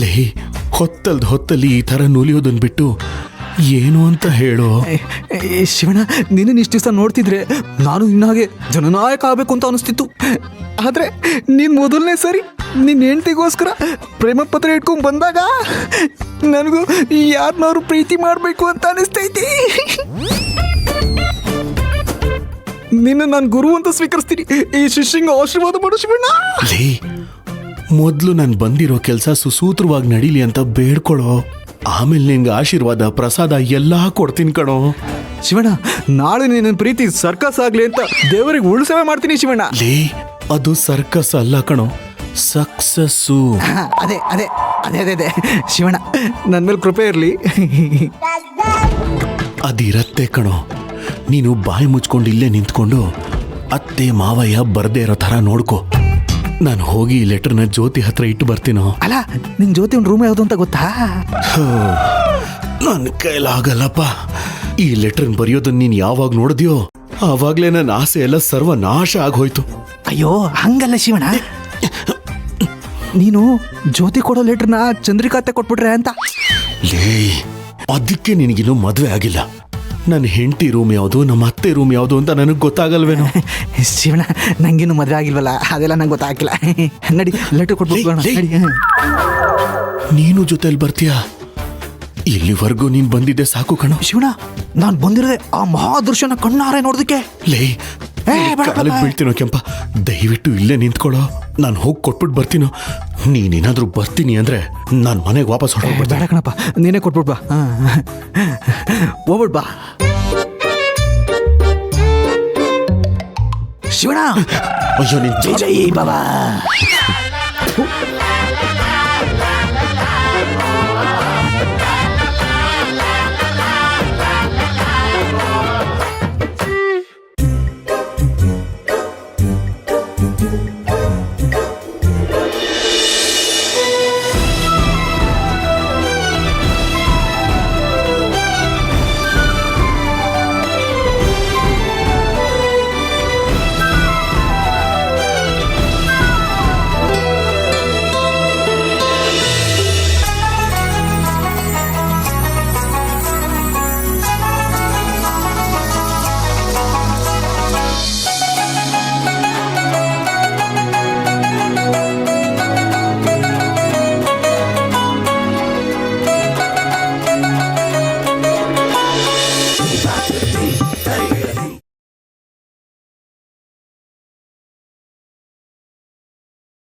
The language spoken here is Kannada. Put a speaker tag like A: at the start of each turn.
A: ಲೇ, ಹೊತ್ತಲ್ಲಿ ಈ ಥರ ನೂಲಿಯೋದನ್ನ ಬಿಟ್ಟು ಏನು ಅಂತ ಹೇಳೋ.
B: ಶಿವಣ್ಣ, ನೀನು ಇಷ್ಟು ದಿವಸ ನೋಡ್ತಿದ್ರೆ ನಾನು ನಿನ್ನಾಗೆ ಜನನಾಯಕ ಆಗಬೇಕು ಅಂತ ಅನಿಸ್ತಿತ್ತು. ಆದರೆ ನೀನು ಮೊದಲನೇ ಸರಿ ನಿನ್ನ ಹೆಂಡತಿಗೋಸ್ಕರ ಪ್ರೇಮ ಪತ್ರ ಇಟ್ಕೊಂಡು ಬಂದಾಗ ನನಗೂ ಯಾರನ್ನಾರು ಪ್ರೀತಿ ಮಾಡಬೇಕು ಅಂತ ಅನಿಸ್ತೈತಿ. ನಿನ್ನ ನಾನು ಗುರು ಅಂತ ಸ್ವೀಕರಿಸ್ತೀನಿ. ಈ ಶಿಷ್ಯಂಗೆ ಆಶೀರ್ವಾದ ಮಾಡು ಶಿವಣ್ಣ.
A: ಲೇ, ಮೊದಲು ನಾನು ಬಂದಿರೋ ಕೆಲಸ ಸುಸೂತ್ರವಾಗಿ ನಡೀಲಿ ಅಂತ ಬೇಡ್ಕೊಳ್ಳೋ. ಆಮೇಲೆ ನಿಂಗೆ ಆಶೀರ್ವಾದ ಪ್ರಸಾದ ಎಲ್ಲ ಕೊಡ್ತೀನಿ ಕಣೋ.
B: ಶಿವಣ್ಣ, ನಾಳೆ ನಿನ್ನ ಪ್ರೀತಿ ಸರ್ಕಸ್ ಆಗ್ಲಿ ಅಂತ ದೇವರಿಗೆ ಉಳ್ಸೇವೆ ಮಾಡ್ತೀನಿ ಶಿವಣ್ಣ.
A: ಲೇ, ಅದು ಸರ್ಕಸ್ ಅಲ್ಲ ಕಣೋ, ಸಕ್ಸಸ್ಸು.
B: ಅದೇ ಅದೇ ಅದೇ ಅದೇ ಅದೇ ಶಿವಣ್ಣ, ನನ್ನ ಮೇಲೆ ಕೃಪೆ ಇರಲಿ.
A: ಅದಿರತ್ತೆ ಕಣೋ. ನೀನು ಬಾಯಿ ಮುಚ್ಕೊಂಡು ಇಲ್ಲೇ ನಿಂತ್ಕೊಂಡು ಅತ್ತೆ ಮಾವಯ್ಯ ಬರ್ದೇ ಇರೋ ಥರ ನೋಡ್ಕೊ. ನಾನು ಹೋಗಿ ಈ ಲೆಟರ್ನ ಜ್ಯೋತಿ ಹತ್ರ ಇಟ್ಟು ಬರ್ತೀನೋ.
B: ಅಲ್ಲ, ನಿನ್ ಜ್ಯೋತಿ ಒಂದು ರೂಮ್ ಯಾವುದು ಅಂತ ಗೊತ್ತಾ?
A: ನನ್ನ ಕೈಲಾಗಲ್ಲಪ್ಪ. ಈ ಲೆಟರ್ನ ಬರೆಯೋದನ್ನ ನೀನು ಯಾವಾಗ ನೋಡಿದ್ಯೋ ಆವಾಗಲೇ ನನ್ನ ಆಸೆ ಎಲ್ಲ ಸರ್ವನಾಶ ಆಗೋಯ್ತು.
B: ಅಯ್ಯೋ, ಹಂಗಲ್ಲ ಶಿವಣ್ಣ, ನೀನು ಜ್ಯೋತಿ ಕೊಡೋ ಲೆಟರ್ನ ಚಂದ್ರಿಕಾತೆ ಕೊಟ್ಬಿಟ್ರೆ ಅಂತ.
A: ಲೇ, ಅದಕ್ಕೆ ನಿನಗಿನ್ನೂ ಮದುವೆ ಆಗಿಲ್ಲ. ನನ್ನ ಹೆಂಡತಿ ರೂಮ್ ಯಾವುದು, ನಮ್ಮ ಅತ್ತೆ ರೂಮ್ ಯಾವುದು ಅಂತ ನನಗೆ ಗೊತ್ತಾಗಲ್ವೇನೋ.
B: ಶಿವಣ್ಣ, ನಂಗೇನು ಮದುವೆ ಆಗಿಲ್ವಲ್ಲ, ಅದೆಲ್ಲ ನಂಗೆ ಗೊತ್ತಾಗಿಲ್ಲ. ನಡಿ, ಲೆಟರ್ ಕೊಟ್ಬಿಟ್ಟು ನಡಿ.
A: ನೀನು ಜೊತೆಲಿ ಬರ್ತೀಯಾ? ಇಲ್ಲಿವರೆಗೂ ನೀನು ಬಂದಿದ್ದೆ ಸಾಕು ಕಣೋ.
B: ಶಿವಣ್ಣ, ನಾನು ಬಂದಿರದೆ ಆ ಮಹಾದೃಶ್ಯನ ಕಣ್ಣಾರೆ ನೋಡೋದಕ್ಕೆ.
A: ಲೇ, ಕಾಲಿಗೆ ಬೀಳ್ತೀನೋ ಕೆಂಪ, ದಯವಿಟ್ಟು ಇಲ್ಲೇ ನಿಂತ್ಕೊಳ್ಳೋ. ನಾನು ಹೋಗಿ ಕೊಟ್ಬಿಟ್ಟು ಬರ್ತೀನೋ. ನೀನೇನಾದ್ರೂ ಬರ್ತೀನಿ ಅಂದ್ರೆ ನಾನು ಮನೆಗೆ ವಾಪಸ್ ಹೊರಟೋಗ್ಬಿಡ್ತೀನಿ.
B: ಬೇಡ ಕಣಪ್ಪ, ನೀನೇ ಕೊಟ್ಬಿಟ್ ಬಾ. ಹೋಗ್ಬಿಟ್ ಬಾ ಶಿವಣ್ಣ.
A: ಅಯ್ಯೋ, ನಿನ್
B: ಜೈ ಜೈ ಬಾಬಾ.